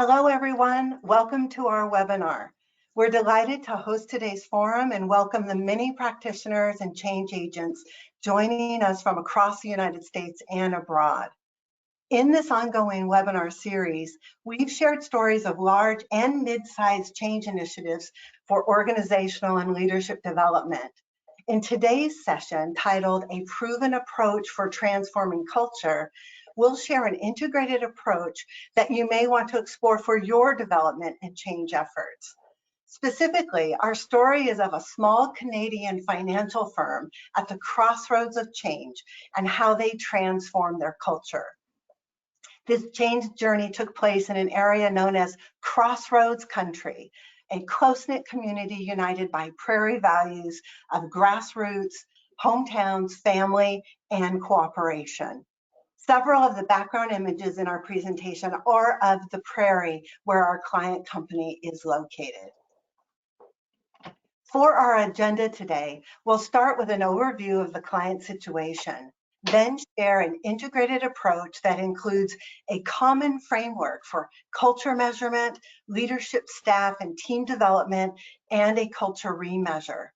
Hello, everyone. Welcome to our webinar. We're delighted to host today's forum and welcome the many practitioners and change agents joining us from across the United States and abroad. In this ongoing webinar series, we've shared stories of large and mid-sized change initiatives for organizational and leadership development. In today's session, titled A Proven Approach for Transforming Culture, we'll share an integrated approach that you may want to explore for your development and change efforts. Specifically, our story is of a small Canadian financial firm at the crossroads of change and how they transform their culture. This change journey took place in an area known as Crossroads Country, a close-knit community united by prairie values of grassroots, hometowns, family, and cooperation. Several of the background images in our presentation are of the prairie where our client company is located. For our agenda today, we'll start with an overview of the client situation, then share an integrated approach that includes a common framework for culture measurement, leadership staff and team development, and a culture remeasure.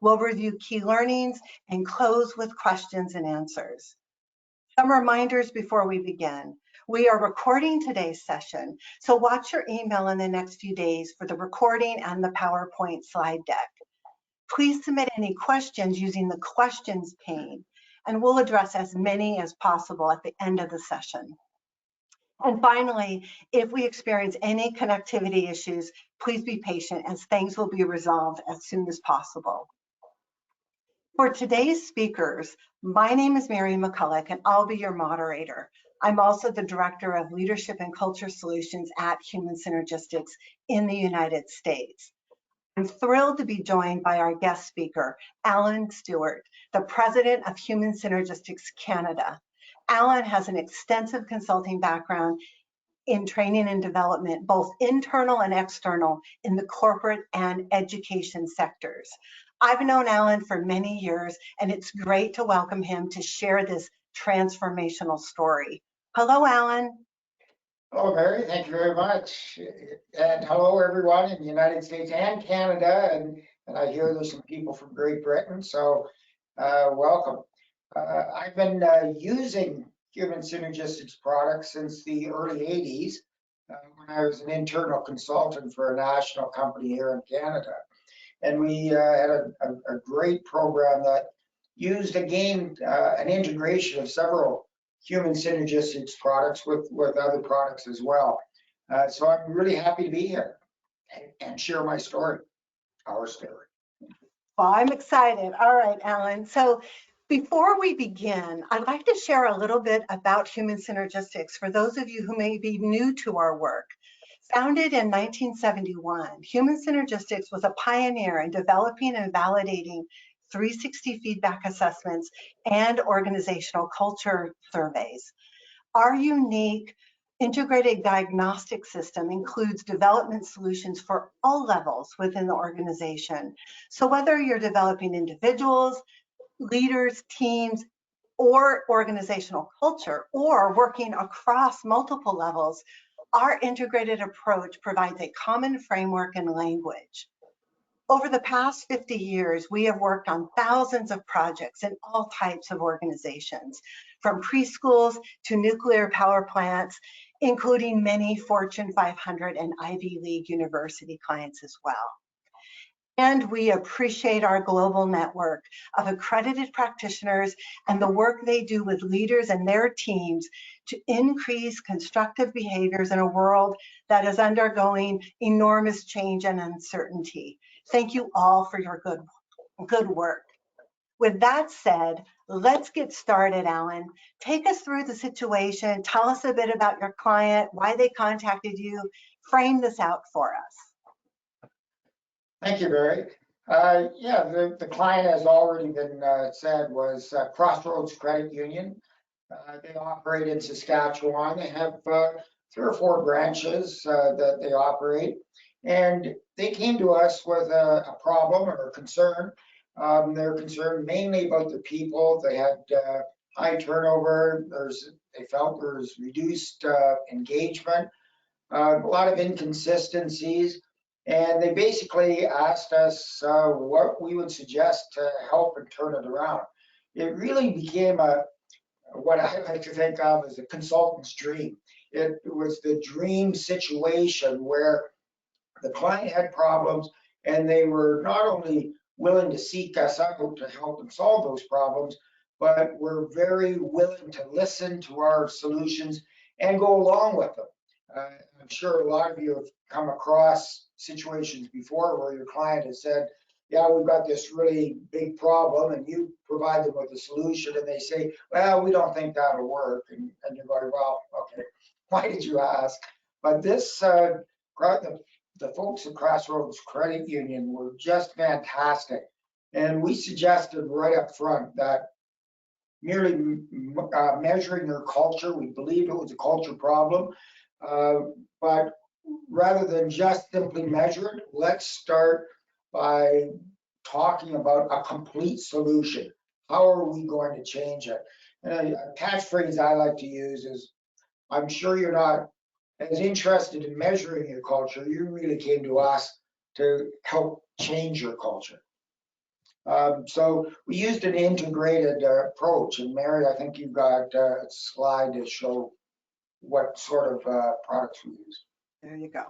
We'll review key learnings and close with questions and answers. Some reminders before we begin. We are recording today's session, so watch your email in the next few days for the recording and the PowerPoint slide deck. Please submit any questions using the questions pane, and we'll address as many as possible at the end of the session. And finally, if we experience any connectivity issues, please be patient as things will be resolved as soon as possible. For today's speakers, my name is Mary McCulloch and I'll be your moderator. I'm also the Director of Leadership and Culture Solutions at Human Synergistics in the United States. I'm thrilled to be joined by our guest speaker, Alan Stewart, the President of Human Synergistics Canada. Alan has an extensive consulting background in training and development, both internal and external, in the corporate and education sectors. I've known Alan for many years, and it's great to welcome him to share this transformational story. Hello, Alan. Hello, Mary. Thank you very much. And hello, everyone in the United States and Canada. And I hear there's some people from Great Britain, so welcome. I've been using Human Synergistics products since the early 80s when I was an internal consultant for a national company here in Canada. And we had a great program that used, again, an integration of several Human Synergistics products with other products as well. So I'm really happy to be here and share my story, our story. Well, I'm excited. All right, Alan. So before we begin, I'd like to share a little bit about Human Synergistics for those of you who may be new to our work. Founded in 1971, Human Synergistics was a pioneer in developing and validating 360 feedback assessments and organizational culture surveys. Our unique integrated diagnostic system includes development solutions for all levels within the organization. So whether you're developing individuals, leaders, teams, or organizational culture, or working across multiple levels, our integrated approach provides a common framework and language. Over the past 50 years, we have worked on thousands of projects in all types of organizations, from preschools to nuclear power plants, including many Fortune 500 and Ivy League university clients as well. And we appreciate our global network of accredited practitioners and the work they do with leaders and their teams to increase constructive behaviors in a world that is undergoing enormous change and uncertainty. Thank you all for your good work. With that said, let's get started, Alan. Take us through the situation. Tell us a bit about your client, why they contacted you. Frame this out for us. Thank you, Barry. Yeah, the client, has already been said, was Crossroads Credit Union. They operate in Saskatchewan. They have 3 or 4 branches that they operate. And they came to us with a problem or a concern. They're concerned mainly about the people. They had high turnover. They felt there was reduced engagement. a lot of inconsistencies, and they basically asked us what we would suggest to help and turn it around. It really became what I like to think of as a consultant's dream. It was the dream situation where the client had problems and they were not only willing to seek us out to help them solve those problems, but were very willing to listen to our solutions and go along with them. I'm sure a lot of you have come across situations before where your client has said, yeah, we've got this really big problem, and you provide them with a solution and they say, well, we don't think that'll work. And you're going, well, okay, why did you ask? But this, the folks at Crossroads Credit Union were just fantastic. And we suggested right up front that merely measuring their culture, we believed it was a culture problem, but rather than just simply measure it, let's start by talking about a complete solution. How are we going to change it? And a catchphrase I like to use is, I'm sure you're not as interested in measuring your culture, you really came to us to help change your culture. So we used an integrated approach, and Mary, I think you've got a slide to show what sort of products we use. There you go.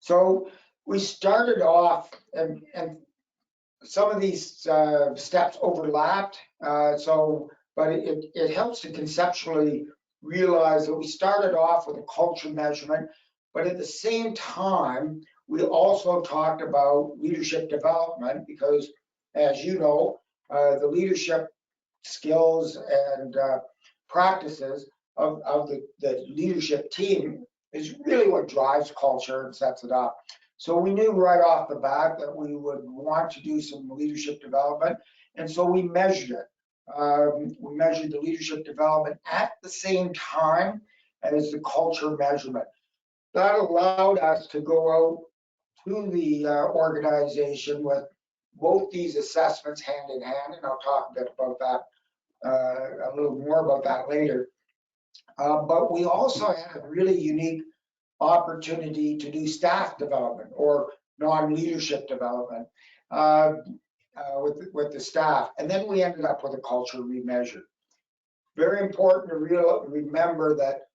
So we started off, and some of these steps overlapped, but it helps to conceptually realize that we started off with a culture measurement, but at the same time, we also talked about leadership development because, as you know, the leadership skills and practices of the leadership team is really what drives culture and sets it up. So we knew right off the bat that we would want to do some leadership development, and so we measured it. We measured the leadership development at the same time as the culture measurement. That allowed us to go out to the organization with both these assessments hand in hand, and I'll talk a bit about that, a little more about that later. But we also had a really unique opportunity to do staff development or non-leadership development with the staff. And then we ended up with a culture remeasure. Very important to remember that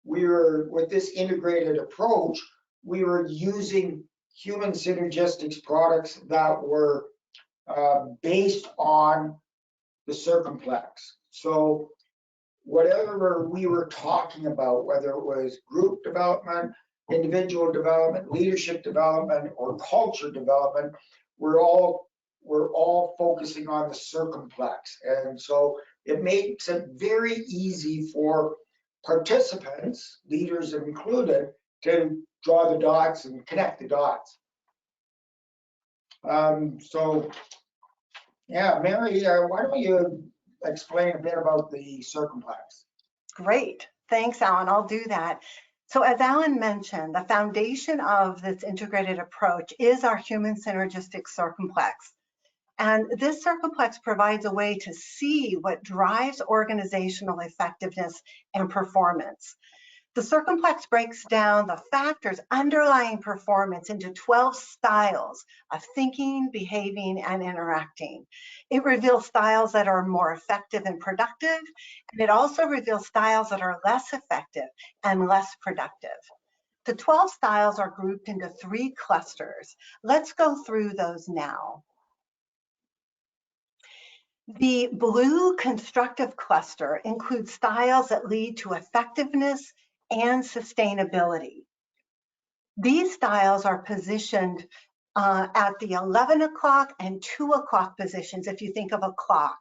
we were, with this integrated approach, we were using human synergistics products that were based on the Circumplex. So whatever we were talking about, whether it was group development, individual development, leadership development, or culture development, we're all focusing on the Circumplex. And so it makes it very easy for participants, leaders included, to draw the dots and connect the dots. So yeah, Mary, why don't you explain a bit about the Circumplex? Great. Thanks, Alan. I'll do that. So as Alan mentioned, the foundation of this integrated approach is our human synergistic Circumplex. And this Circumplex provides a way to see what drives organizational effectiveness and performance. The Circumplex breaks down the factors underlying performance into 12 styles of thinking, behaving, and interacting. It reveals styles that are more effective and productive, and it also reveals styles that are less effective and less productive. The 12 styles are grouped into 3 clusters. Let's go through those now. The blue constructive cluster includes styles that lead to effectiveness and sustainability. These styles are positioned at the 11 o'clock and 2 o'clock positions, if you think of a clock,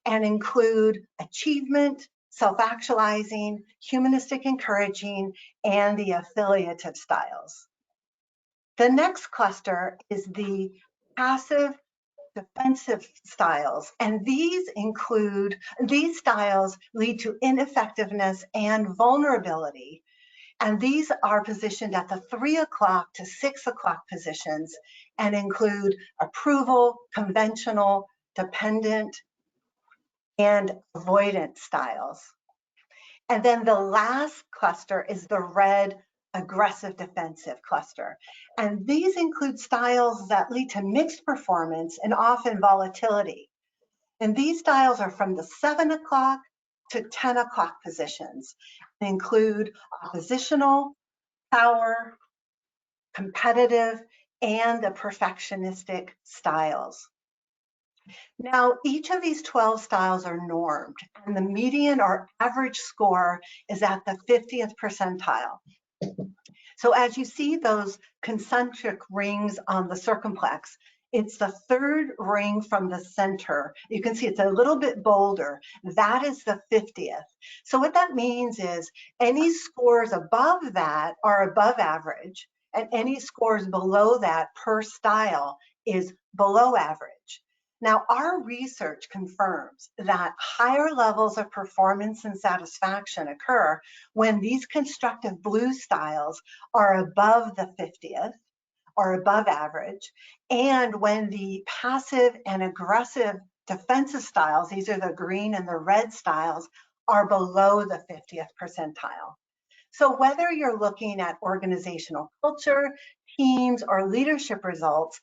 and include achievement, self-actualizing, humanistic encouraging, and the affiliative styles. The next cluster is the passive defensive styles, and these styles lead to ineffectiveness and vulnerability, and these are positioned at the 3 o'clock to 6 o'clock positions and include approval, conventional, dependent, and avoidant styles. And then the last cluster is the red aggressive defensive cluster. And these include styles that lead to mixed performance and often volatility. And these styles are from the 7 o'clock to 10 o'clock positions. They include oppositional, power, competitive, and the perfectionistic styles. Now, each of these 12 styles are normed, and the median or average score is at the 50th percentile. So as you see those concentric rings on the circumplex, it's the third ring from the center. You can see it's a little bit bolder. That is the 50th. So what that means is any scores above that are above average, and any scores below that per style is below average. Now, our research confirms that higher levels of performance and satisfaction occur when these constructive blue styles are above the 50th or above average, and when the passive and aggressive defensive styles, these are the green and the red styles, are below the 50th percentile. So whether you're looking at organizational culture, teams, or leadership results,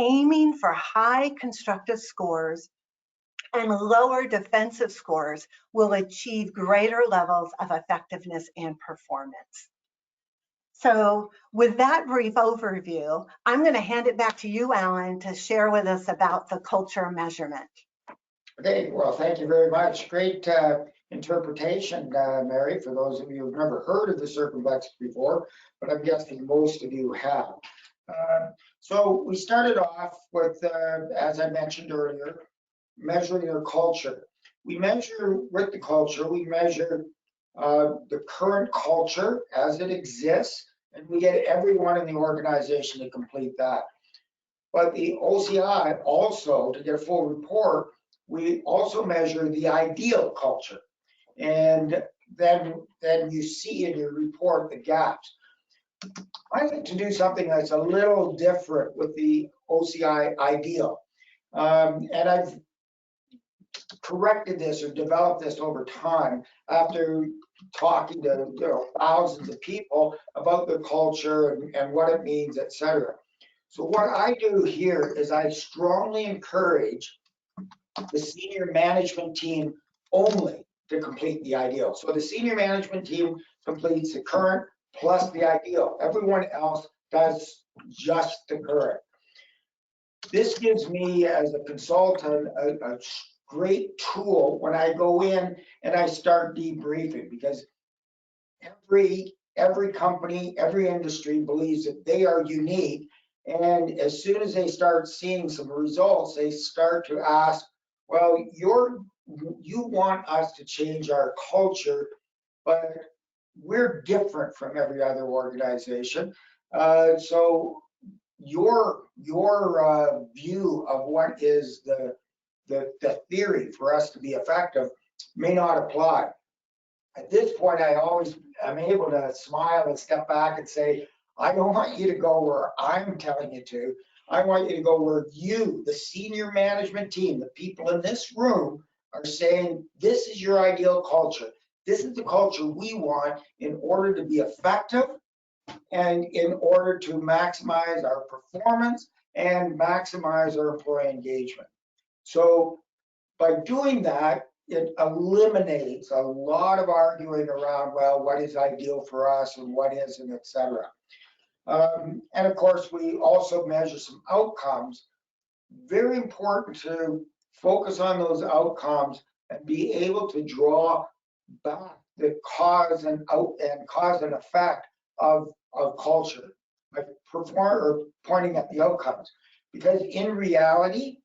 aiming for high constructive scores and lower defensive scores will achieve greater levels of effectiveness and performance. So with that brief overview, I'm going to hand it back to you, Alan, to share with us about the culture measurement. Okay, well, thank you very much. Great interpretation, Mary, for those of you who've never heard of the Circumplex before, but I'm guessing most of you have. So we started off with, as I mentioned earlier, measuring their culture. We measure with the culture, we measure the current culture as it exists, and we get everyone in the organization to complete that. But the OCI also, to get a full report, we also measure the ideal culture. And then you see in your report the gaps. I like to do something that's a little different with the OCI ideal. And I've corrected this or developed this over time after talking to thousands of people about the culture and what it means, etc. So what I do here is I strongly encourage the senior management team only to complete the ideal. So the senior management team completes the current plus the ideal. Everyone else does just the current. This gives me, as a consultant, a great tool when I go in and I start debriefing, because every company, every industry believes that they are unique. And as soon as they start seeing some results, they start to ask, well, you want us to change our culture, but we're different from every other organization. So your view of what is the theory for us to be effective may not apply. At this point, I'm able to smile and step back and say, I don't want you to go where I'm telling you to. I want you to go where you, the senior management team, the people in this room, are saying, this is your ideal culture. This is the culture we want in order to be effective and in order to maximize our performance and maximize our employee engagement. So by doing that, it eliminates a lot of arguing around, well, what is ideal for us and what isn't, et cetera. And of course, we also measure some outcomes. Very important to focus on those outcomes and be able to draw back the cause and effect of culture by pointing at the outcomes. Because in reality,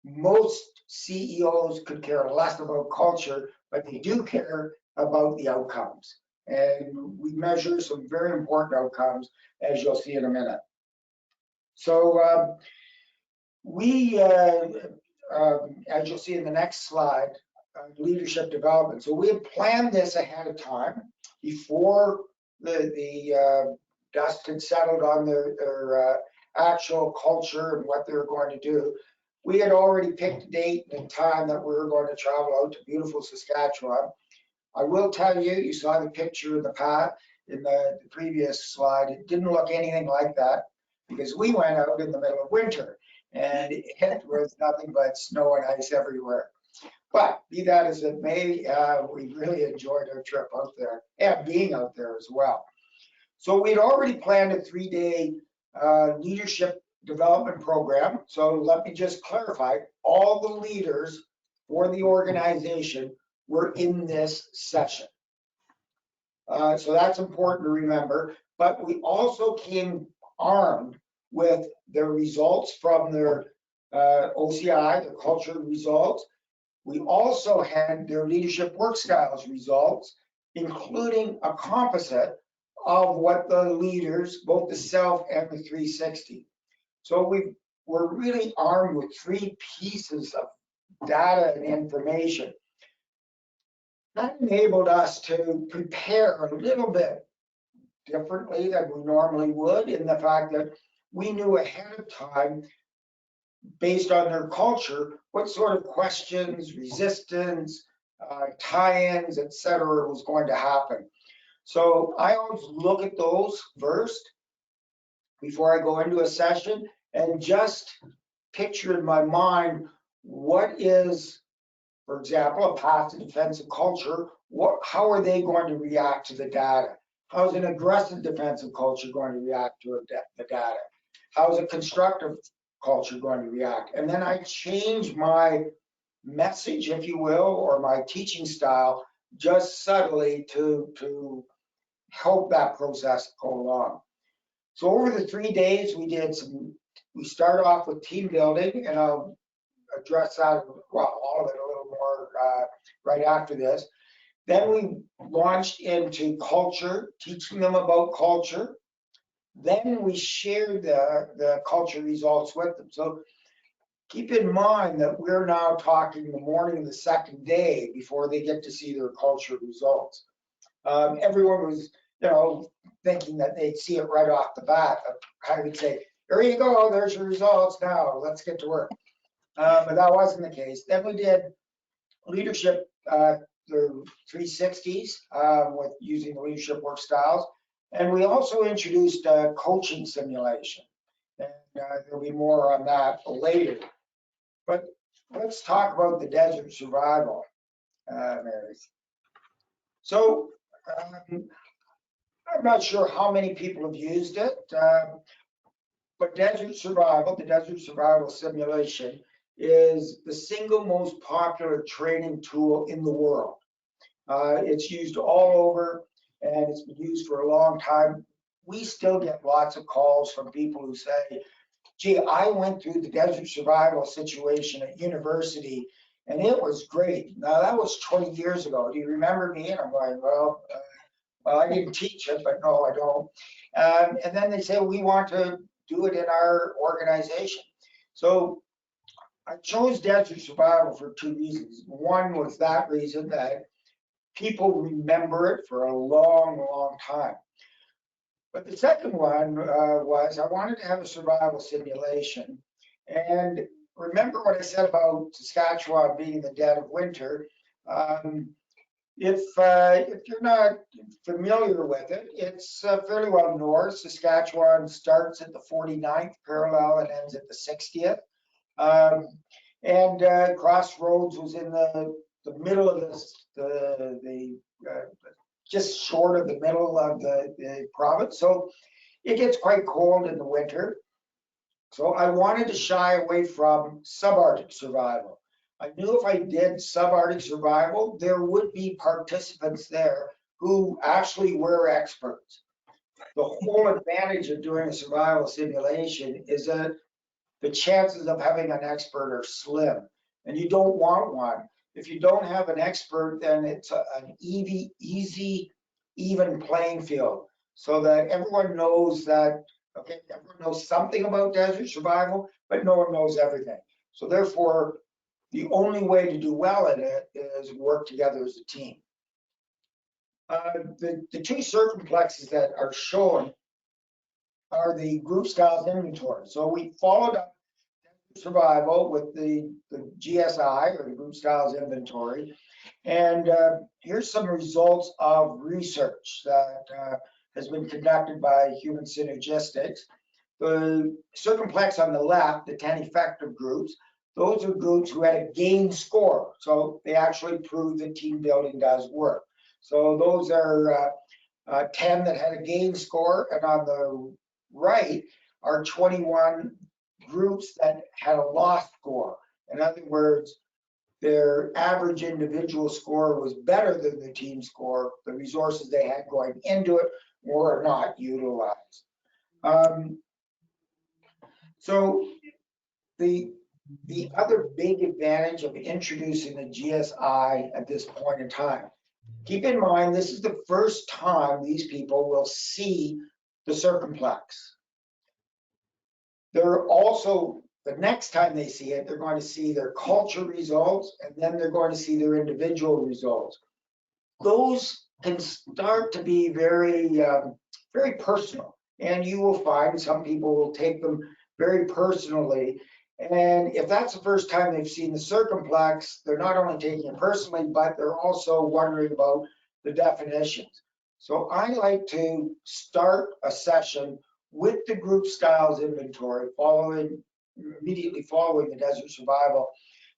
most CEOs could care less about culture, but they do care about the outcomes. And we measure some very important outcomes, as you'll see in a minute. So as you'll see in the next slide, leadership development. So we have planned this ahead of time before the dust had settled on their actual culture and what they're going to do. We had already picked a date and time that we were going to travel out to beautiful Saskatchewan. I will tell you, you saw the picture of the path in the previous slide. It didn't look anything like that because we went out in the middle of winter and it was nothing but snow and ice everywhere. But be that as it may, we really enjoyed our trip out there and being out there as well. So we'd already planned a 3-day leadership development program. So let me just clarify, all the leaders for the organization were in this session. So that's important to remember. But we also came armed with their results from their OCI, their culture results. We also had their leadership work styles results, including a composite of what the leaders, both the self and the 360. So we were really armed with 3 pieces of data and information. That enabled us to prepare a little bit differently than we normally would, in the fact that we knew ahead of time, based on their culture, what sort of questions, resistance, tie-ins, etc., was going to happen. So I always look at those first before I go into a session and just picture in my mind what is, for example, a path to defensive culture. How are they going to react to the data? How is an aggressive defensive culture going to react to the data? How is a constructive culture going to react? And then I change my message, if you will, or my teaching style just subtly to help that process go along. So over the 3 days, we started off with team building, and I'll address that, well, all of it a little more right after this. Then we launched into culture, teaching them about culture. Then we shared the culture results with them. So keep in mind that we're now talking the morning of the 2nd day before they get to see their culture results. Everyone was, thinking that they'd see it right off the bat. I would say, here you go, there's your results now, let's get to work. But that wasn't the case. Then we did leadership, the 360s with using the leadership work styles. And we also introduced a coaching simulation. And there'll be more on that later. But let's talk about the desert survival, Mary. So I'm not sure how many people have used it, but desert survival, the desert survival simulation, is the single most popular training tool in the world. It's used all over, and it's been used for a long time. We still get lots of calls from people who say, gee, I went through the desert survival situation at university, and it was great. Now, that was 20 years ago. Do you remember me? And I'm going, well, I didn't teach it, but no, I don't. And then they say, we want to do it in our organization. So I chose desert survival for 2 reasons. One was that reason, that people remember it for a long, long time. But the second one was I wanted to have a survival simulation. And remember what I said about Saskatchewan being the dead of winter. If you're not familiar with it, it's fairly well north. Saskatchewan starts at the 49th parallel and ends at the 60th. And Crossroads was in the middle of just short of the middle of the province. So it gets quite cold in the winter. So I wanted to shy away from subarctic survival. I knew if I did subarctic survival, there would be participants there who actually were experts. The whole advantage of doing a survival simulation is that the chances of having an expert are slim, and you don't want one. If you don't have an expert, then it's an easy, even playing field, so that everyone knows that, okay, everyone knows something about desert survival, but no one knows everything. So therefore, the only way to do well in it is work together as a team. The 2 circumplexes that are shown are the group styles inventory. So we followed up survival with the GSI, or the group styles inventory. And here's some results of research that has been conducted by Human Synergistics. The Circumplex on the left, the 10 effective groups, those are groups who had a gain score. So they actually proved that team building does work. So those are 10 that had a gain score, and on the right are 21 groups that had a lost score. In other words, their average individual score was better than the team score. The resources they had going into it were not utilized. So the other big advantage of introducing the GSI at this point in time, keep in mind, this is the first time these people will see the Circumplex. They're also, the next time they see it, they're going to see their culture results, and then they're going to see their individual results. Those can start to be very, very personal, and you will find some people will take them very personally. And if that's the first time they've seen the Circumplex, they're not only taking it personally, but they're also wondering about the definitions. So I like to start a session with the group styles inventory immediately following the desert survival,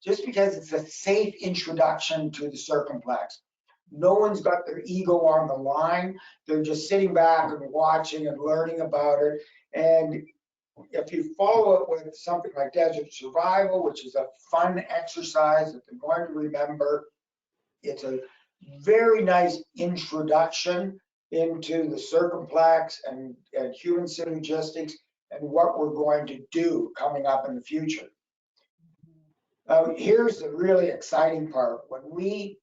just because it's a safe introduction to the Circumplex. No one's got their ego on the line. They're just sitting back and watching and learning about it. And if you follow it with something like desert survival, which is a fun exercise that they're going to remember, it's a very nice introduction into the Circumplex and human synergistics and what we're going to do coming up in the future. Here's the really exciting part. When we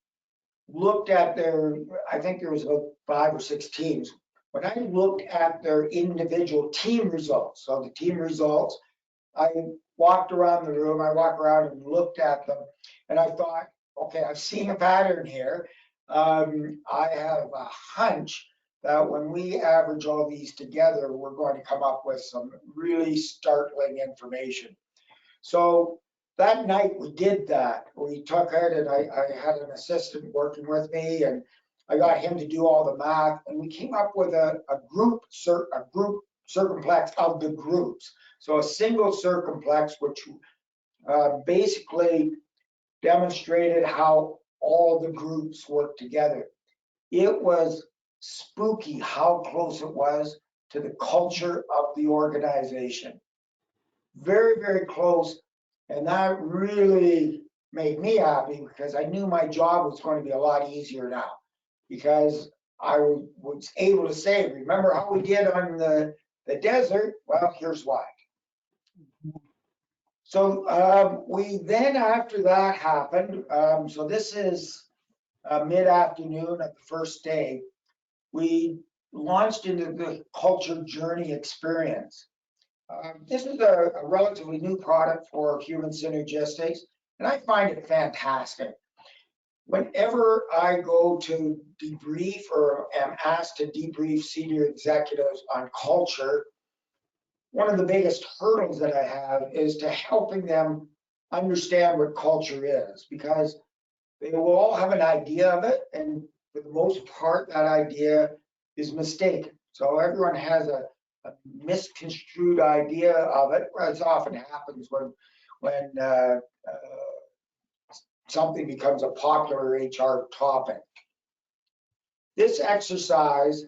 looked at their, I think there was about 5 or 6 teams. When I looked at their individual team results, so the team results, I walked around the room, I walked around and looked at them, and I thought, okay, I've seen a pattern here. I have a hunch that when we average all these together, we're going to come up with some really startling information. So that night we did that. We took it, and I had an assistant working with me, and I got him to do all the math, and we came up with a group circumplex of the groups. So a single circumplex, which basically demonstrated how all the groups work together. It was spooky how close it was to the culture of the organization. Very, very close. And that really made me happy because I knew my job was going to be a lot easier now, because I was able to say, remember how we did on the desert? Well, here's why. So we then, after that happened, so this is mid-afternoon of the first day, we launched into the culture journey experience. This is a relatively new product for human synergistics, and I find it fantastic. Whenever I go to debrief or am asked to debrief senior executives on culture, one of the biggest hurdles that I have is to helping them understand what culture is, because they will all have an idea of it, and for the most part, that idea is mistaken. So everyone has a misconstrued idea of it, as often happens when something becomes a popular HR topic. This exercise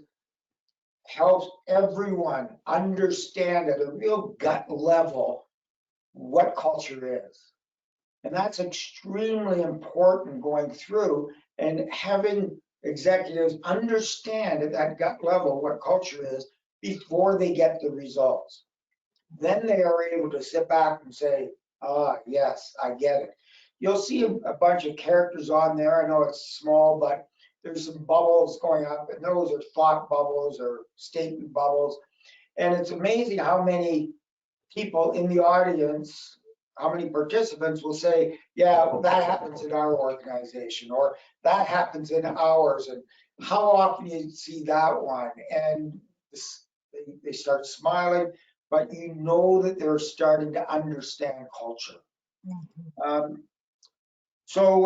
helps everyone understand at a real gut level what culture is. And that's extremely important going through and having executives understand at that gut level what culture is before they get the results. Then they are able to sit back and say, ah, yes, I get it. You'll see a bunch of characters on there. I know it's small, but there's some bubbles going up, and those are thought bubbles or statement bubbles. And it's amazing how many people in the audience, how many participants will say, yeah, well, that happens in our organization, or that happens in ours, and how often you see that one. And they start smiling, but you know that they're starting to understand culture. So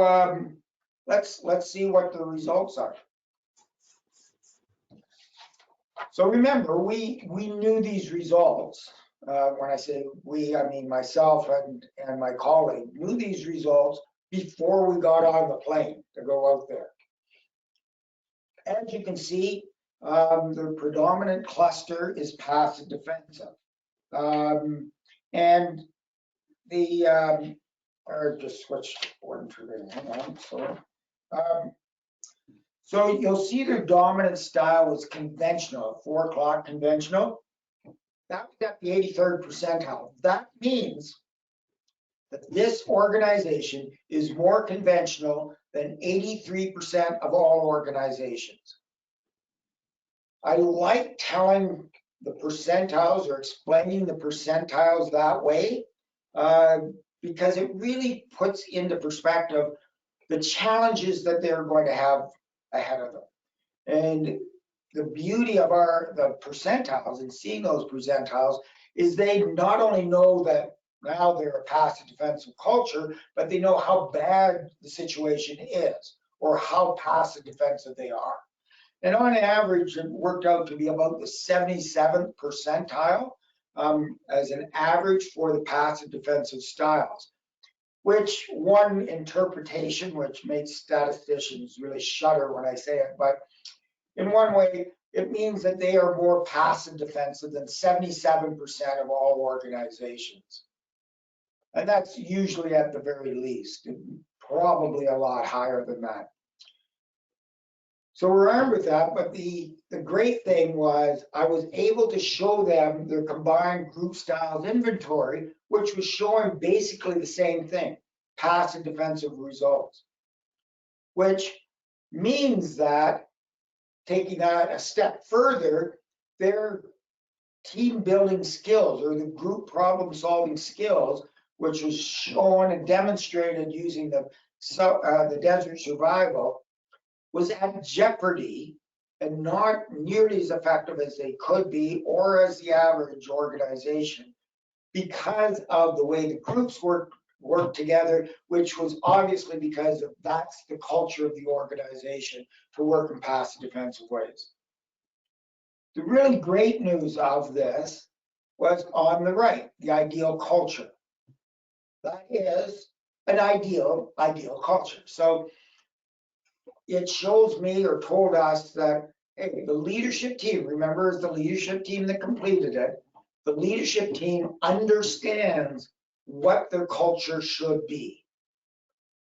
let's see what the results are. So remember, we knew these results. When I say we, I mean myself and my colleague knew these results before we got on the plane to go out there. As you can see, the predominant cluster is passive defensive. And the, or just switch one to the, hang on, so you'll see their dominant style was conventional, 4 o'clock conventional. That was at the 83rd percentile. That means that this organization is more conventional than 83% of all organizations. I like telling the percentiles or explaining the percentiles that way because it really puts into perspective the challenges that they're going to have ahead of them. And the beauty of the percentiles and seeing those percentiles is they not only know that now they're a passive defensive culture, but they know how bad the situation is or how passive defensive they are. And on average, it worked out to be about the 77th percentile as an average for the passive defensive styles, which one interpretation, which makes statisticians really shudder when I say it, but in one way, it means that they are more passive defensive than 77% of all organizations. And that's usually at the very least, probably a lot higher than that. So we're armed with that, but the great thing was I was able to show them their combined group styles inventory, which was showing basically the same thing, passive defensive results, which means that taking that a step further, their team building skills or the group problem solving skills, which was shown and demonstrated using the desert survival, was at jeopardy and not nearly as effective as they could be or as the average organization because of the way the groups work together, which was obviously because that's the culture of the organization to work in passive defensive ways. The really great news of this was on the right, the ideal culture. That is an ideal culture. So it shows me or told us that, hey, the leadership team, remember, it's the leadership team that completed it. The leadership team understands what their culture should be.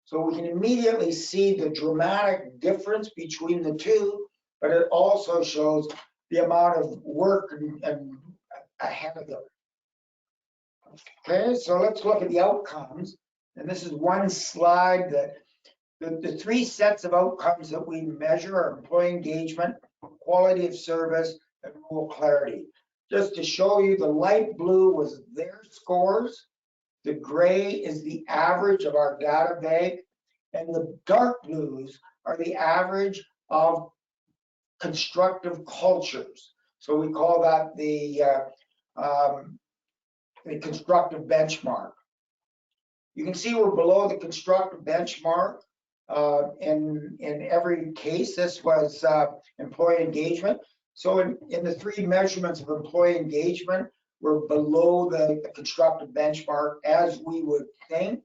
So we can immediately see the dramatic difference between the two, but it also shows the amount of work and ahead of them. Okay, so let's look at the outcomes. And this is one slide that the 3 sets of outcomes that we measure are employee engagement, quality of service, and rule clarity. Just to show you, the light blue was their scores. The gray is the average of our data bank, and the dark blues are the average of constructive cultures. So we call that the constructive benchmark. You can see we're below the constructive benchmark. In every case, this was employee engagement. So in the 3 measurements of employee engagement, we're below the constructive benchmark as we would think.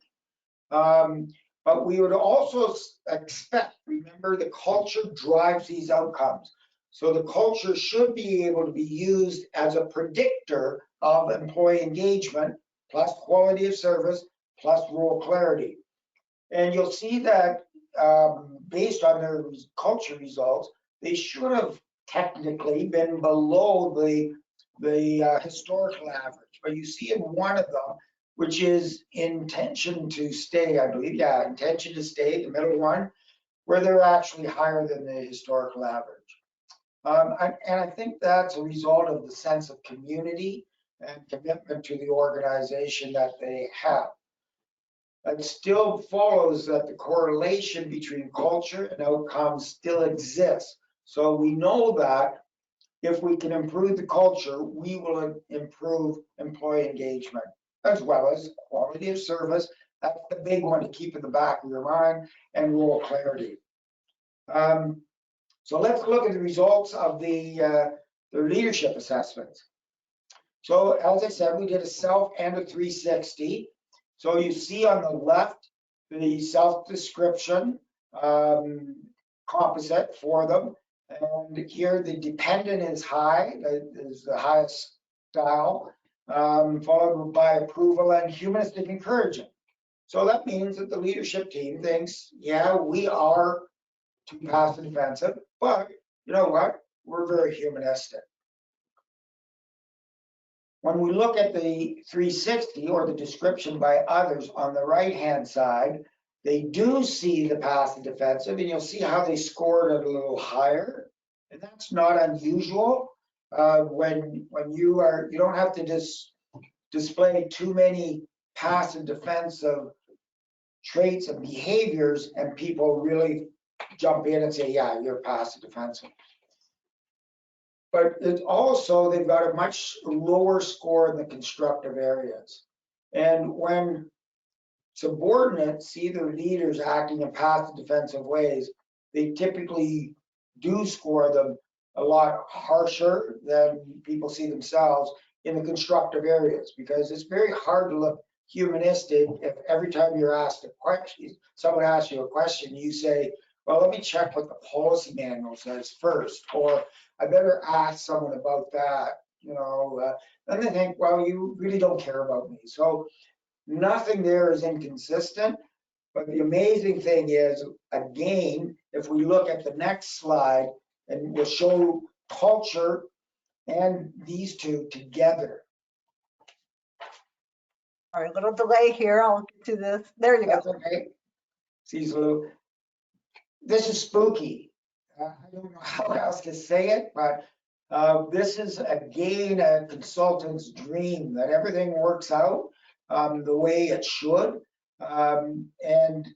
But we would also expect, remember, the culture drives these outcomes. So the culture should be able to be used as a predictor of employee engagement, plus quality of service, plus role clarity. And you'll see that based on their culture results, they should have technically been below the historical average. But you see in one of them, which is intention to stay, I believe, yeah, intention to stay, the middle one, where they're actually higher than the historical average. And I think that's a result of the sense of community and commitment to the organization that they have. It still follows that the correlation between culture and outcomes still exists. So we know that if we can improve the culture, we will improve employee engagement, as well as quality of service, That's the big one to keep in the back of your mind, and role clarity. So let's look at the results of their leadership assessments. So as I said, we did a self and a 360. So you see on the left, the self-description composite for them. And here the dependent is high, that is the highest style, followed by approval and humanistic encouraging. So that means that the leadership team thinks, yeah, we are too passive defensive, but you know what? We're very humanistic. When we look at the 360 or the description by others on the right-hand side, they do see the passive defensive, and you'll see how they scored it a little higher. And that's not unusual when you don't have to display too many passive defensive traits and behaviors, and people really jump in and say, yeah, you're passive defensive. But it's also, they've got a much lower score in the constructive areas. And when subordinates see their leaders acting in passive defensive ways, they typically do score them a lot harsher than people see themselves in the constructive areas, because it's very hard to look humanistic if every time you're asked a question, someone asks you a question, you say, well, let me check what the policy manual says first, or I better ask someone about that, you know. Then they think, well, you really don't care about me. So nothing there is inconsistent. But the amazing thing is, again, if we look at the next slide, and we'll show culture and these two together. All right, a little delay here. I'll get to this. There you That's go. okay. See, this is spooky. I don't know how else to say it, but this is again a consultant's dream that everything works out the way it should, and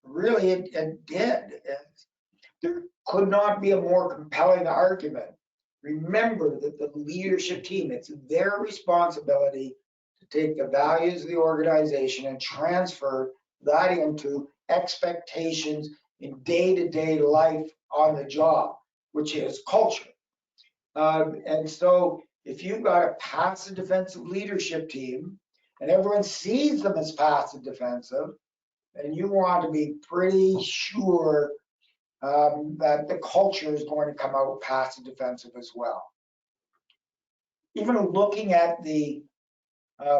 really it did. There could not be a more compelling argument. Remember that the leadership team, it's their responsibility to take the values of the organization and transfer that into expectations in day-to-day life on the job, which is culture. And so if you've got a passive defensive leadership team and everyone sees them as passive defensive, then you want to be pretty sure that the culture is going to come out passive defensive as well. Even looking at the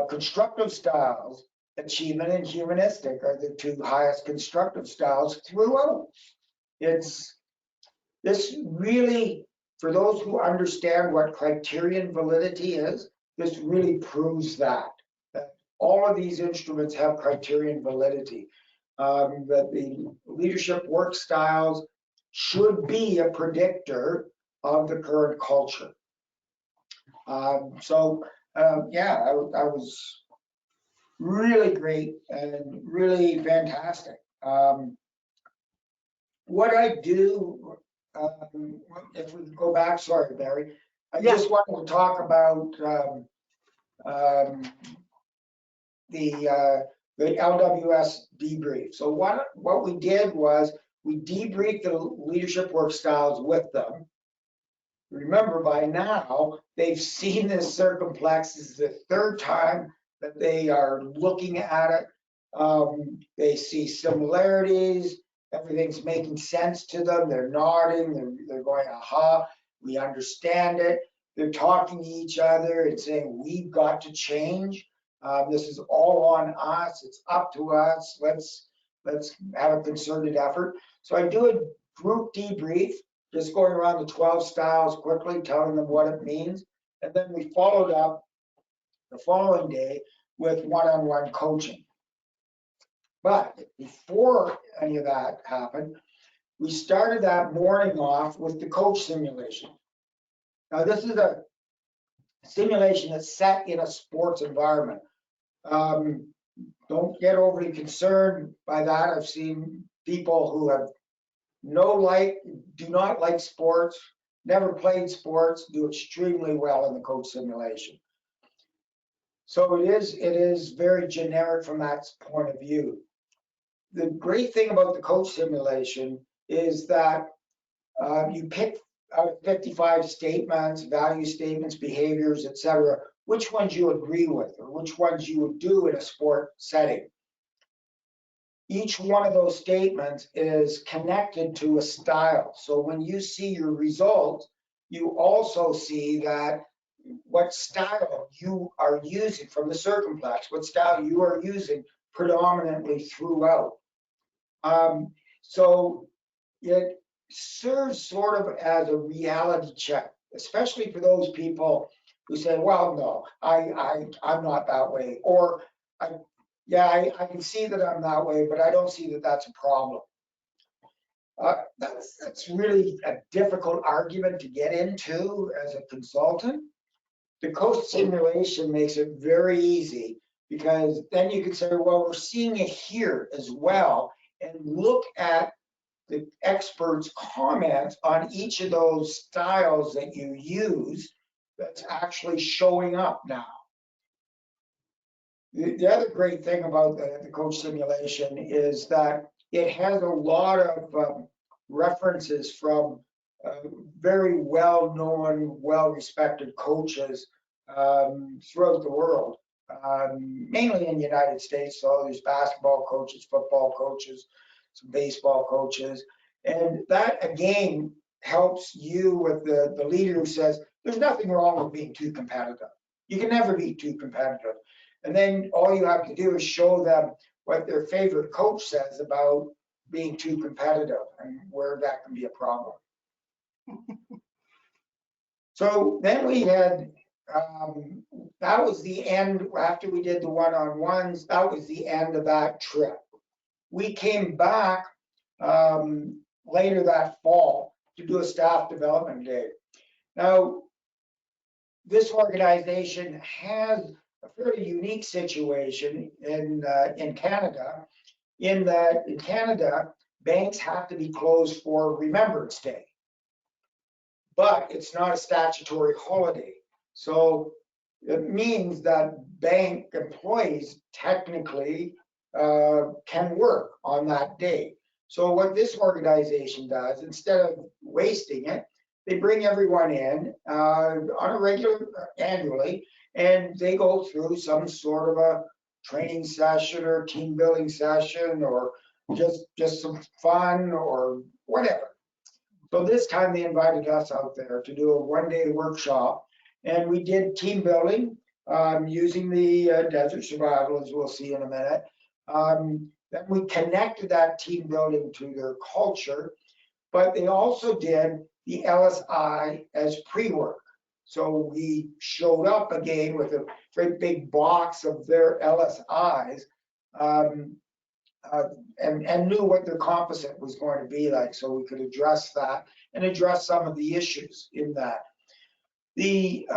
constructive styles, achievement and humanistic are the two highest constructive styles throughout. It's this really, for those who understand what criterion validity is, this really proves that all of these instruments have criterion validity. That the leadership work styles should be a predictor of the current culture. Yeah, I was really great and really fantastic. What I do, if we go back, sorry, Barry, I just wanted to talk about the LWS debrief. So what we did was we debriefed the leadership work styles with them. Remember, by now they've seen this Circumplex. This is the third time that they are looking at it. They see similarities. Everything's making sense to them. They're nodding. They're going, aha, we understand it. They're talking to each other and saying, we've got to change. This is all on us. It's up to us. Let's have a concerted effort. So I do a group debrief, just going around the 12 styles quickly, telling them what it means. And then we followed up the following day with one-on-one coaching. But before any of that happened, we started that morning off with the coach simulation. Now, this is a simulation that's set in a sports environment. Don't get overly concerned by that. I've seen people who have do not like sports, never played sports, do extremely well in the coach simulation. So it is very generic from that point of view. The great thing about the coach simulation is that you pick out 55 statements, value statements, behaviors, etc., which ones you agree with or which ones you would do in a sport setting. Each one of those statements is connected to a style. So when you see your result, you also see that what style you are using from the Circumplex, what style you are using predominantly throughout. So it serves sort of as a reality check, especially for those people who say, well, no, I'm not that way. Or, I can see that I'm that way, but I don't see that that's a problem. That's really a difficult argument to get into as a consultant. The coach simulation makes it very easy because then you can say, well, we're seeing it here as well, and look at the experts' comments on each of those styles that you use that's actually showing up now. The other great thing about the coach simulation is that it has a lot of references from very well-known, well-respected coaches throughout the world, mainly in the United States. So there's basketball coaches, football coaches, some baseball coaches, and that again helps you with the leader who says there's nothing wrong with being too competitive. You can never be too competitive. And then all you have to do is show them what their favorite coach says about being too competitive and where that can be a problem. So then we had, that was the end, after we did the one-on-ones, that was the end of that trip. We came back later that fall to do a staff development day. Now, this organization has a fairly unique situation in Canada, in that in Canada, banks have to be closed for Remembrance Day, but it's not a statutory holiday. So it means that bank employees technically can work on that day. So what this organization does, instead of wasting it, they bring everyone in on a regular, annually, and they go through some sort of a training session or team building session or just some fun or whatever. So this time they invited us out there to do a one-day workshop, and we did team building using the desert survival, as we'll see in a minute. Then we connected that team building to their culture, but they also did the LSI as pre-work. So we showed up again with a very big box of their LSIs and knew what their composite was going to be like, so we could address that and address some of the issues in that. The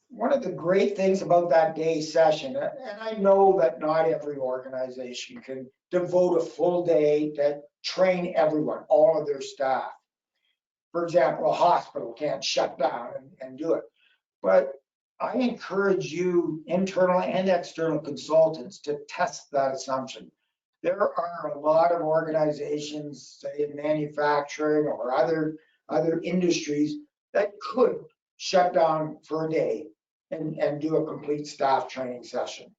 one of the great things about that day session, and I know that not every organization can devote a full day to train everyone, all of their staff. For example, a hospital can't shut down and do it. But I encourage you, internal and external consultants, to test that assumption. There are a lot of organizations, say in manufacturing or other industries, that could shut down for a day and do a complete staff training session.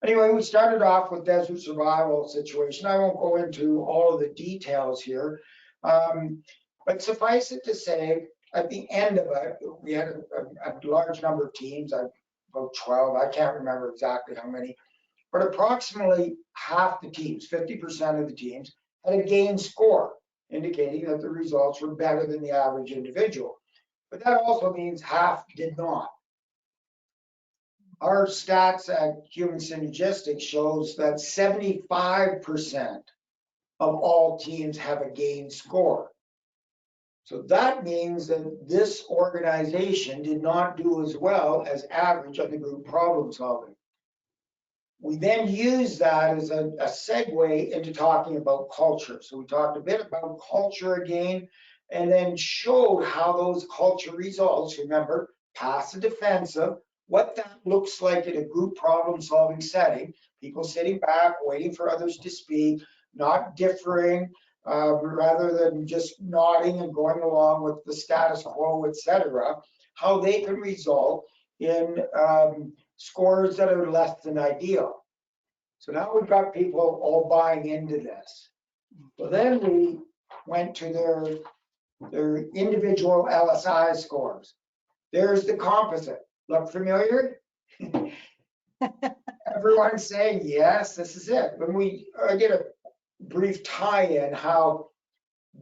Anyway, we started off with desert survival situation. I won't go into all of the details here, but suffice it to say, at the end of it, we had a large number of teams, about 12, I can't remember exactly how many, but approximately half the teams, 50% of the teams, had a gain score, indicating that the results were better than the average individual. But that also means half did not. Our stats at Human Synergistics shows that 75% of all teams have a gain score. So that means that this organization did not do as well as average on the group problem solving. We then use that as a segue into talking about culture. So we talked a bit about culture again, and then showed how those culture results, remember, passive defensive, what that looks like in a group problem solving setting, people sitting back, waiting for others to speak, not differing, rather than just nodding and going along with the status quo, etc., how they can result in scores that are less than ideal. So now we've got people all buying into this. So then we went to their individual LSI scores. There's the composite. Look familiar? Everyone's saying, yes, this is it. When I get a brief tie-in how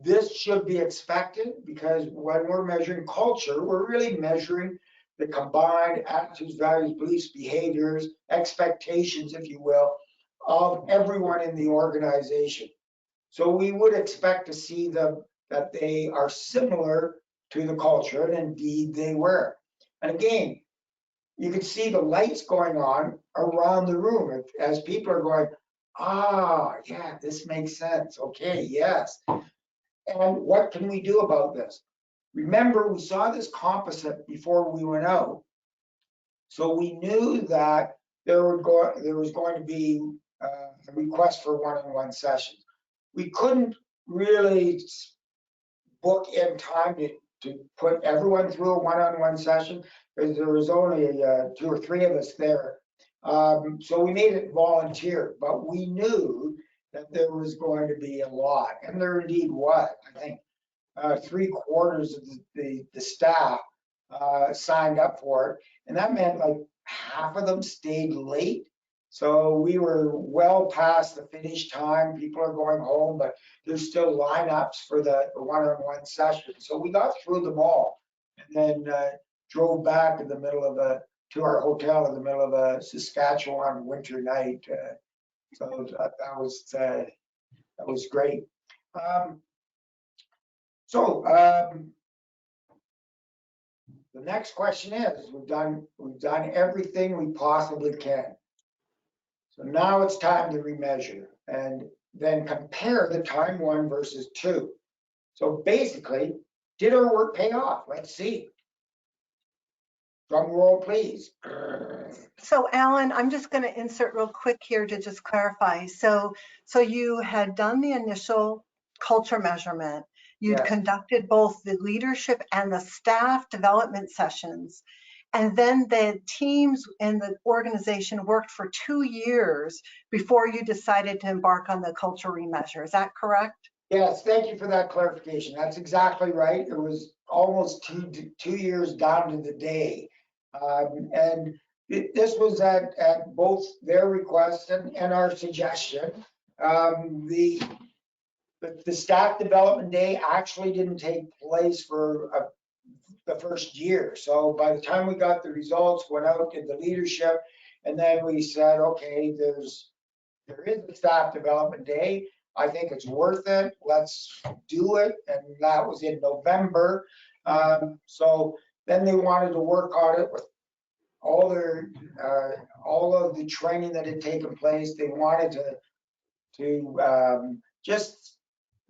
this should be expected, because when we're measuring culture, we're really measuring the combined attitudes, values, beliefs, behaviors, expectations, if you will, of everyone in the organization. So we would expect to see them that they are similar to the culture, and indeed they were. And again, you could see the lights going on around the room as people are going, yeah, this makes sense. Okay, yes. And what can we do about this? Remember, we saw this composite before we went out. So we knew that there was going to be a request for one-on-one sessions. We couldn't really book in time to put everyone through a one-on-one session because there was only 2 or 3 of us there. So we made it volunteer, but we knew that there was going to be a lot, and there indeed was. I think 3/4 of the staff signed up for it, and that meant like half of them stayed late. So we were well past the finish time. People are going home, but there's still lineups for the one-on-one session. So we got through them all, and then drove back in the middle of to our hotel in the middle of a Saskatchewan winter night. So that was great. The next question is, we've done everything we possibly can. So now it's time to remeasure and then compare the time 1 versus 2. So basically, did our work pay off? Let's see. Drum roll, please. So Alan, I'm just going to insert real quick here to just clarify. So you had done the initial culture measurement. You'd Yes. conducted both the leadership and the staff development sessions. And then the teams in the organization worked for 2 years before you decided to embark on the culture remeasure. Is that correct? Yes, thank you for that clarification. That's exactly right. It was almost 2 years down to the day. And this was at both their request and our suggestion. The staff development day actually didn't take place for the first year. So by the time we got the results, went out, did the leadership, and then we said, okay, there is a staff development day. I think it's worth it. Let's do it. And that was in November. So then they wanted to work on it with all of the training that had taken place. They wanted to just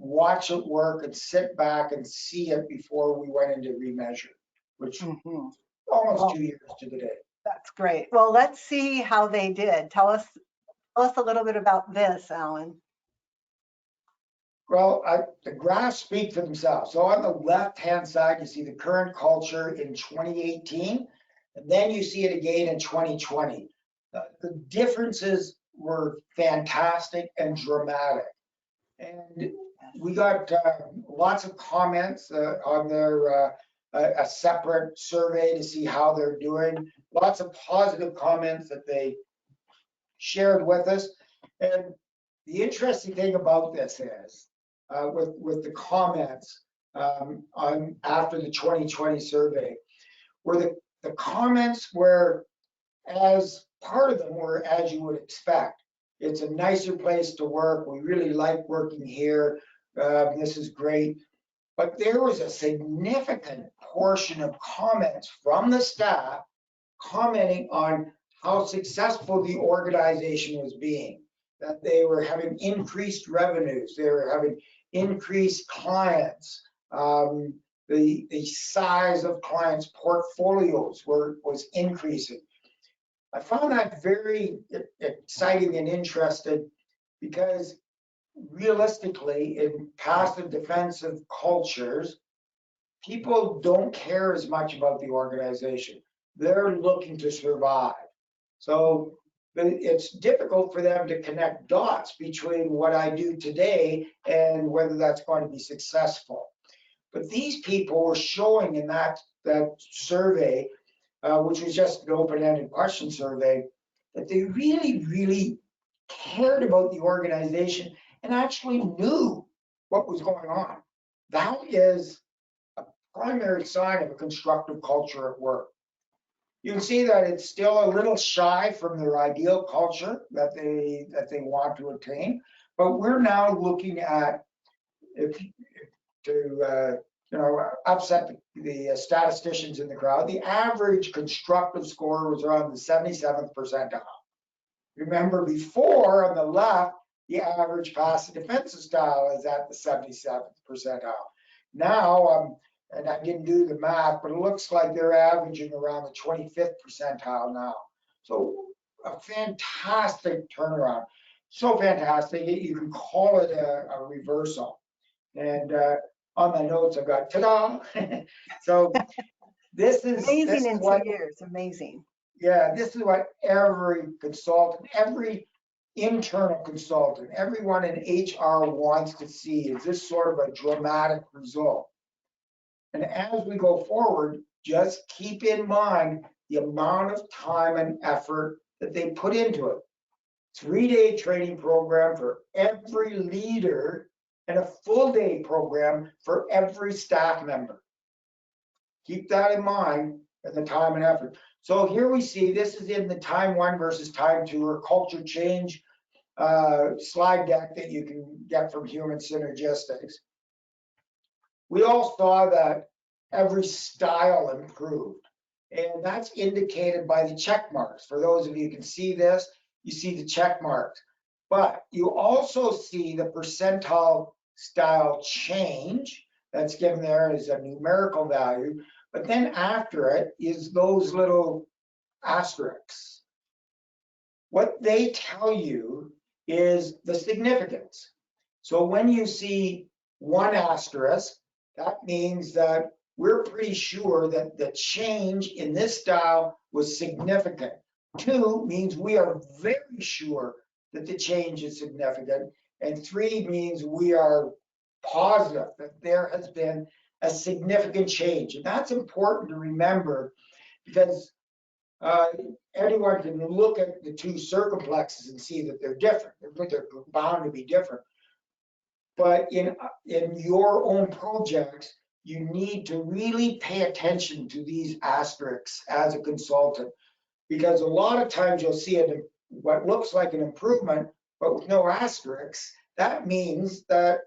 watch it work and sit back and see it before we went into remeasure, which almost 2 years to the day. That's great. Well, let's see how they did. Tell us a little bit about this, Alan. Well, the graphs speak for themselves. So on the left-hand side, you see the current culture in 2018, and then you see it again in 2020. The differences were fantastic and dramatic. And we got lots of comments on their a separate survey to see how they're doing. Lots of positive comments that they shared with us. And the interesting thing about this is, with the comments on after the 2020 survey, where the comments were, as part of them were as you would expect. It's a nicer place to work. We really like working here. This is great. But there was a significant portion of comments from the staff commenting on how successful the organization was being, that they were having increased revenues, they were having increased clients, the size of clients' portfolios was increasing. I found that very exciting and interesting because realistically, in passive defensive cultures, people don't care as much about the organization. They're looking to survive. So it's difficult for them to connect dots between what I do today and whether that's going to be successful. But these people were showing in that survey, which was just an open-ended question survey, that they really, really cared about the organization and actually knew what was going on. That is a primary sign of a constructive culture at work. You can see that it's still a little shy from their ideal culture that they want to attain, but we're now looking at to upset the statisticians in the crowd. The average constructive score was around the 77th percentile. Remember before on the left, the average passive defensive style is at the 77th percentile. Now, and I didn't do the math, but it looks like they're averaging around the 25th percentile now. So a fantastic turnaround. So fantastic, you can call it a reversal. And on my notes, I've got ta-da. So this is amazing in what, 2 years, amazing. Yeah, this is what every consultant, every internal consultant, everyone in HR wants to see, is this sort of a dramatic result. And as we go forward, just keep in mind the amount of time and effort that they put into it. 3-day training program for every leader and a full-day program for every staff member. Keep that in mind and the time and effort. So here we see, this is in the time 1 versus time 2 or culture change slide deck that you can get from Human Synergistics. We all saw that every style improved, and that's indicated by the check marks. For those of you who can see this, you see the check marks, but you also see the percentile style change that's given there as a numerical value, but then after it is those little asterisks. What they tell you is the significance. So when you see 1 asterisk, that means that we're pretty sure that the change in this style was significant. 2 means we are very sure that the change is significant. And 3 means we are positive that there has been a significant change. And that's important to remember because anyone can look at the 2 circumplexes and see that they're different. They're bound to be different. But in your own projects, you need to really pay attention to these asterisks as a consultant, because a lot of times you'll see what looks like an improvement, but with no asterisks. That means that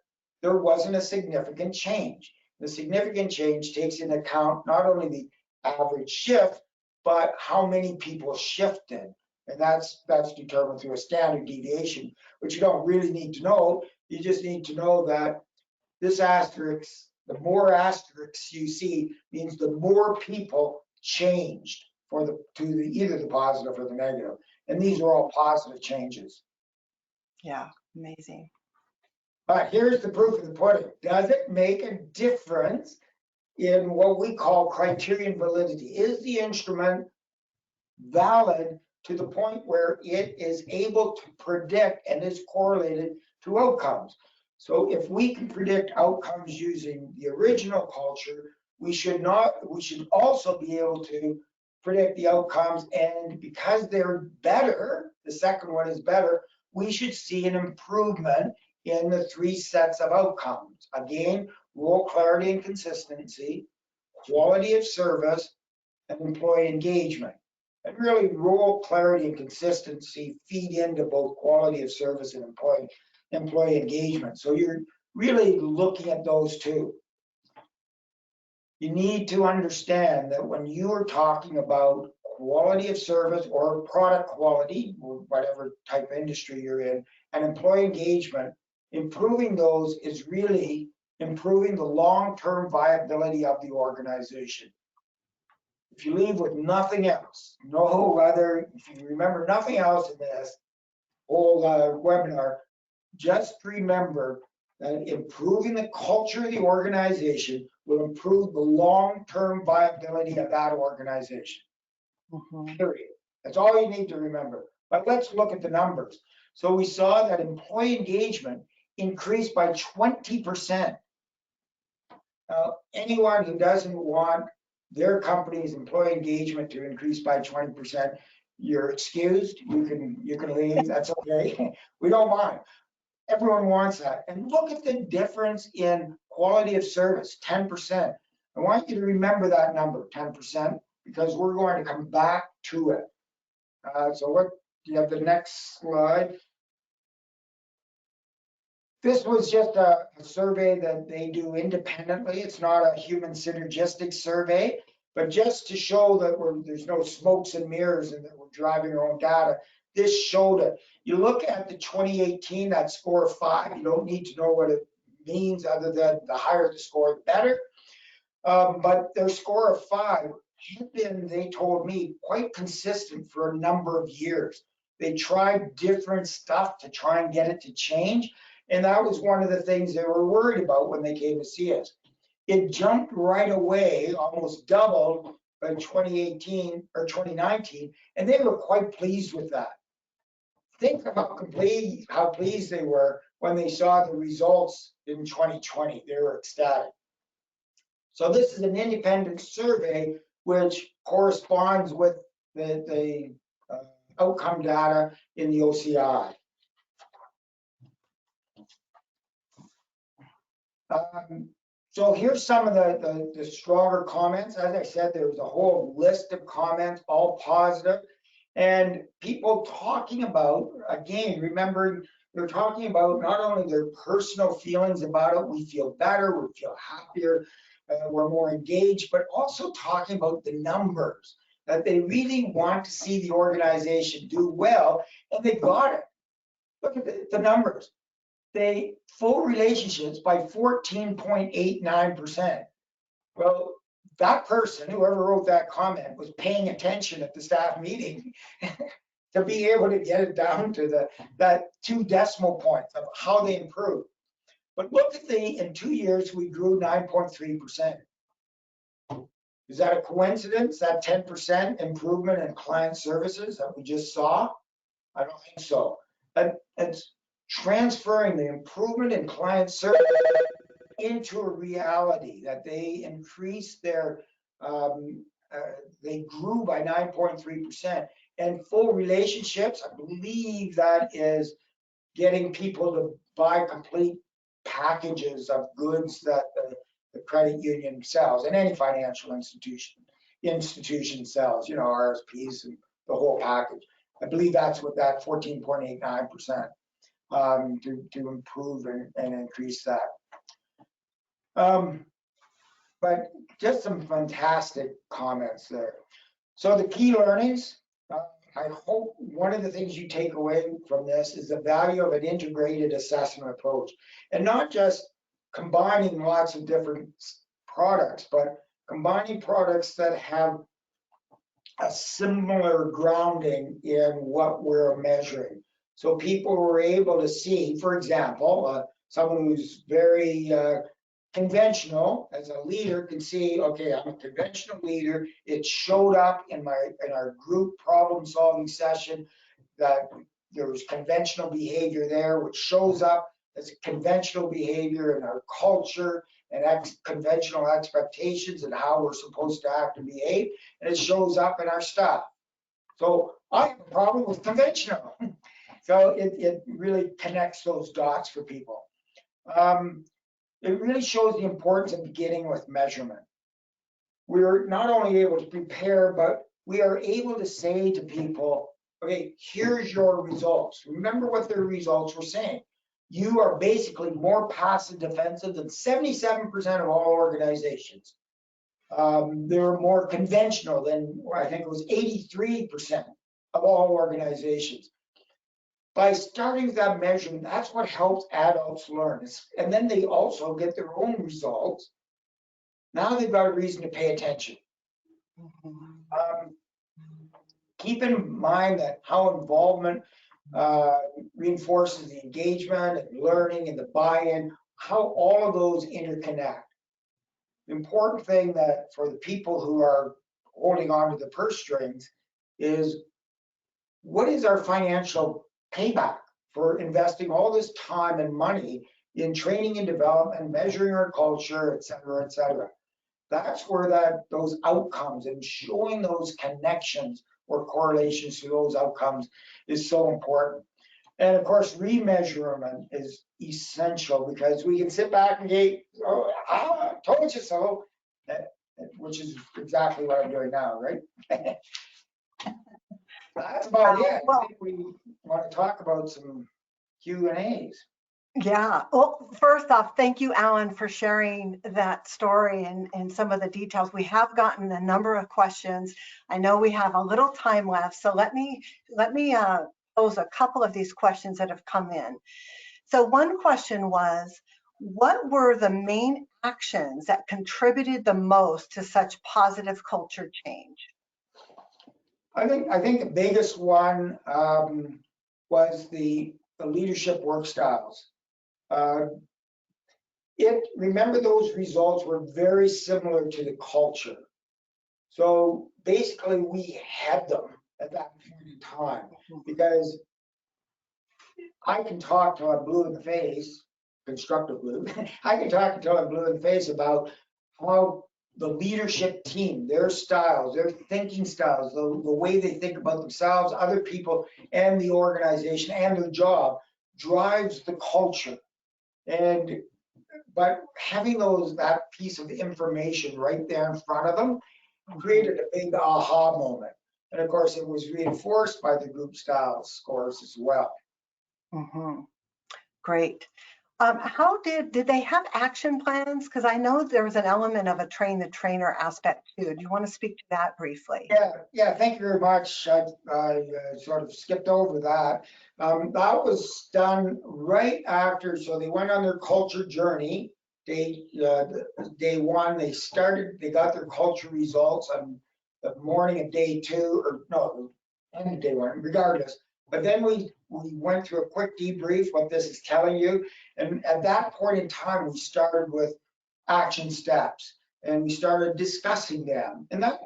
there wasn't a significant change. The significant change takes into account not only the average shift, but how many people shifted. And that's determined through a standard deviation, which you don't really need to know. You just need to know that this asterisk, the more asterisks you see, means the more people changed either the positive or the negative. And these are all positive changes. Yeah, amazing. But here's the proof of the pudding. Does it make a difference in what we call criterion validity? Is the instrument valid to the point where it is able to predict and is correlated to outcomes? So if we can predict outcomes using the original culture, we should also be able to predict the outcomes, and because they're better, the second one is better, we should see an improvement in the 3 sets of outcomes. Again, role clarity and consistency, quality of service, and employee engagement. And really, role clarity and consistency feed into both quality of service and employee engagement. So you're really looking at those 2. You need to understand that when you are talking about quality of service or product quality, whatever type of industry you're in, and employee engagement, improving those is really improving the long-term viability of the organization. If you leave with nothing else, if you remember nothing else in this whole webinar, just remember that improving the culture of the organization will improve the long-term viability of that organization. Period. That's all you need to remember. But let's look at the numbers. So we saw that employee engagement increased by 20%. Now, anyone who doesn't want their company's employee engagement to increase by 20%, you're excused. You can leave. That's okay. We don't mind. Everyone wants that. And look at the difference in quality of service, 10%. I want you to remember that number, 10%, because we're going to come back to it. So what do you have the next slide? This was just a survey that they do independently. It's not a human synergistic survey, but just to show that there's no smokes and mirrors and that we're driving our own data. This showed it. You look at the 2018, that score of 5, you don't need to know what it means other than the higher the score, the better. But their score of 5 had been, they told me, quite consistent for a number of years. They tried different stuff to try and get it to change. And that was one of the things they were worried about when they came to see us. It jumped right away, almost doubled by 2018 or 2019, and they were quite pleased with that. Think about how pleased they were when they saw the results in 2020. They were ecstatic. So this is an independent survey which corresponds with the outcome data in the OCI. So here's some of the stronger comments. As I said, there was a whole list of comments, all positive, and people talking about, again, remembering they're talking about not only their personal feelings about it, we feel better, we feel happier, we're more engaged, but also talking about the numbers, that they really want to see the organization do well, and they got it. Look at the numbers. They full relationships by 14.89%. Well, that person, whoever wrote that comment, was paying attention at the staff meeting to be able to get it down to that 2 decimal points of how they improved. But look at in 2 years, we grew 9.3%. Is that a coincidence, that 10% improvement in client services that we just saw? I don't think so. It's transferring the improvement in client service into a reality that they increased they grew by 9.3%. And full relationships, I believe that is getting people to buy complete packages of goods that the credit union sells, and any financial institution sells, RSPs and the whole package. I believe that's what that 14.89%. To improve and increase that. But just some fantastic comments there. So the key learnings, I hope one of the things you take away from this is the value of an integrated assessment approach, and not just combining lots of different products, but combining products that have a similar grounding in what we're measuring. So people were able to see, for example, someone who's very conventional as a leader can see, okay, I'm a conventional leader. It showed up in our group problem solving session that there was conventional behavior there, which shows up as conventional behavior in our culture and conventional expectations and how we're supposed to act and behave, and it shows up in our staff. So I have a problem with conventional. So it really connects those dots for people. It really shows the importance of beginning with measurement. We're not only able to prepare, but we are able to say to people, okay, here's your results. Remember what their results were saying. You are basically more passive defensive than 77% of all organizations. They're more conventional than, I think it was 83% of all organizations. by starting with that measurement, that's what helps adults learn. And then they also get their own results. Now they've got a reason to pay attention. Keep in mind that how involvement reinforces the engagement and learning and the buy-in, how all of those interconnect. The important thing that for the people who are holding on to the purse strings is, what is our financial payback for investing all this time and money in training and development, measuring our culture, et cetera, et cetera. That's where those outcomes and showing those connections or correlations to those outcomes is so important. And of course, remeasurement is essential, because we can sit back and go, oh, I told you so, which is exactly what I'm doing now, right? That's about it. I think we want to talk about some Q&As. Yeah. Well, first off, thank you, Alan, for sharing that story and some of the details. We have gotten a number of questions. I know we have a little time left, so let me pose a couple of these questions that have come in. So one question was, what were the main actions that contributed the most to such positive culture change? I think the biggest one was the leadership work styles. Remember, those results were very similar to the culture. So basically we had them at that point in time, because I can talk till I'm blue in the face, constructive blue. I can talk until I'm blue in the face about how the leadership team, their styles, their thinking styles, the way they think about themselves, other people, and the organization and their job drives the culture. But having that piece of information right there in front of them created a big aha moment. And of course, it was reinforced by the group style scores as well. Great. How did they have action plans? Because I know there was an element of a train the trainer aspect too. Do you want to speak to that briefly? Yeah. Thank you very much. I sort of skipped over that. That was done right after. So they went on their culture journey. Day one, they got their culture results on the morning of day two, or no, end of day one, regardless. But then we went through a quick debrief, what this is telling you. And at that point in time, we started with action steps, and we started discussing them. And that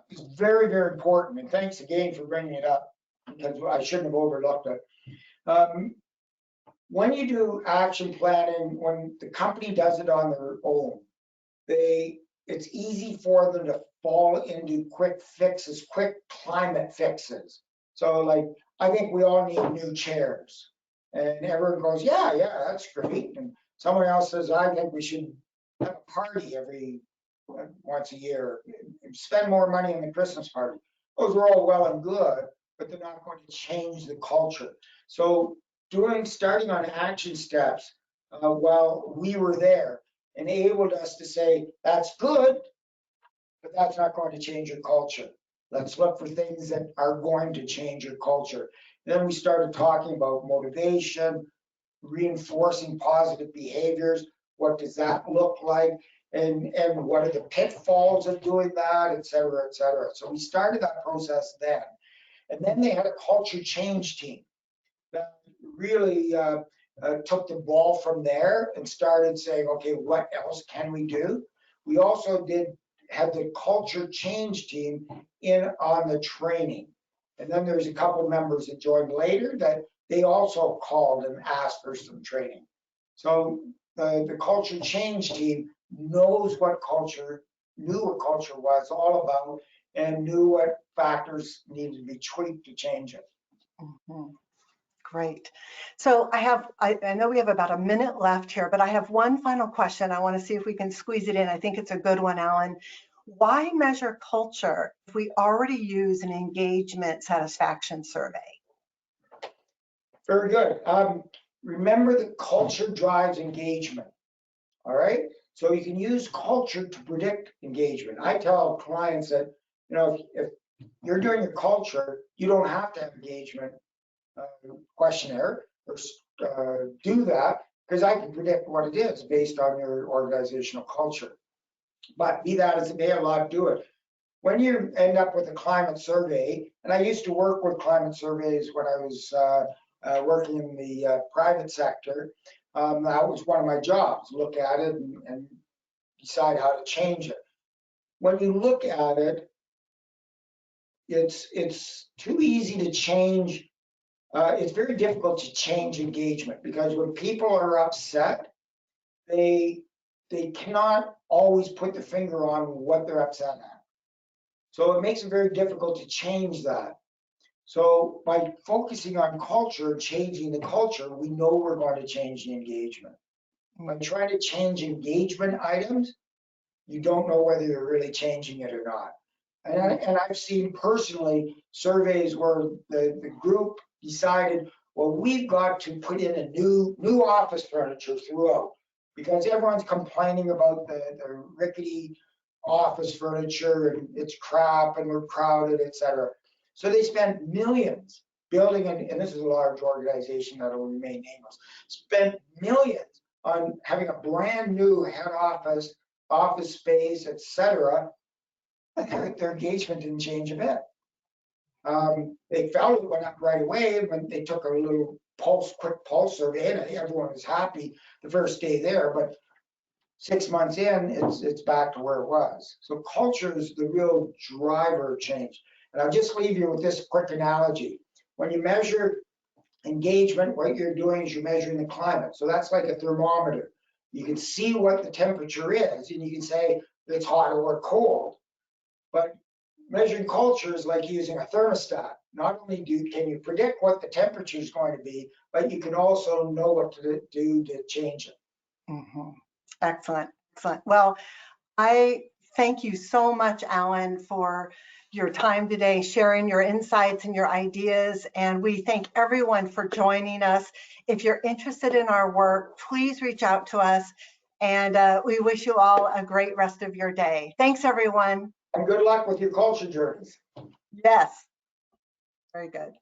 was very, very important. And thanks again for bringing it up, because I shouldn't have overlooked it. When you do action planning, when the company does it on their own, it's easy for them to fall into quick fixes, quick climate fixes. So like, I think we all need new chairs. And everyone goes, yeah, that's great. And someone else says, I think we should have a party once a year, spend more money on the Christmas party. Those are all well and good, but they're not going to change the culture. So starting on action steps while we were there enabled us to say, that's good, but that's not going to change your culture. Let's look for things that are going to change your culture. Then we started talking about motivation, reinforcing positive behaviors. What does that look like? And what are the pitfalls of doing that, et cetera, et cetera. So we started that process then. And then they had a culture change team that really took the ball from there and started saying, okay, what else can we do? We also had the culture change team in on the training. And then there's a couple members that joined later that they also called and asked for some training. So the culture change team knows what culture, knew what culture was all about, and knew what factors needed to be tweaked to change it. Great. So I know we have about a minute left here, but I have one final question. I want to see if we can squeeze it in. I think it's a good one, Alan. Why measure culture if we already use an engagement satisfaction survey? Very good. Remember that culture drives engagement. All right. So you can use culture to predict engagement. I tell clients that, if you're doing your culture, you don't have to have engagement questionnaire or do that, because I can predict what it is based on your organizational culture. But be that as it may, a lot do it. When you end up with a climate survey, and I used to work with climate surveys when I was working in the private sector, that was one of my jobs, look at it and decide how to change it. When you look at it, it's too easy to change. It's very difficult to change engagement, because when people are upset, they cannot always put the finger on what they're upset at. So it makes it very difficult to change that. So by focusing on culture, changing the culture, we know we're going to change the engagement. By trying to change engagement items, you don't know whether you're really changing it or not. And I've seen personally surveys where the group decided, well, we've got to put in a new office furniture throughout, because everyone's complaining about the rickety office furniture and it's crap and we're crowded, etc. So they spent millions building, and this is a large organization that will remain nameless, spent millions on having a brand new head office space, etc. Their engagement didn't change a bit. They felt it went up right away when they took a little quick pulse survey, and everyone was happy the first day there, but 6 months in, it's back to where it was. So culture is the real driver of change. And I'll just leave you with this quick analogy. When you measure engagement, what you're doing is you're measuring the climate. So that's like a thermometer. You can see what the temperature is, and you can say it's hot or cold. But measuring culture is like using a thermostat. Not only can you predict what the temperature is going to be, but you can also know what to do to change it. Mm-hmm. Excellent, excellent. Well, I thank you so much, Alan, for your time today, sharing your insights and your ideas. And we thank everyone for joining us. If you're interested in our work, please reach out to us. And we wish you all a great rest of your day. Thanks, everyone. And good luck with your culture journeys. Yes, very good.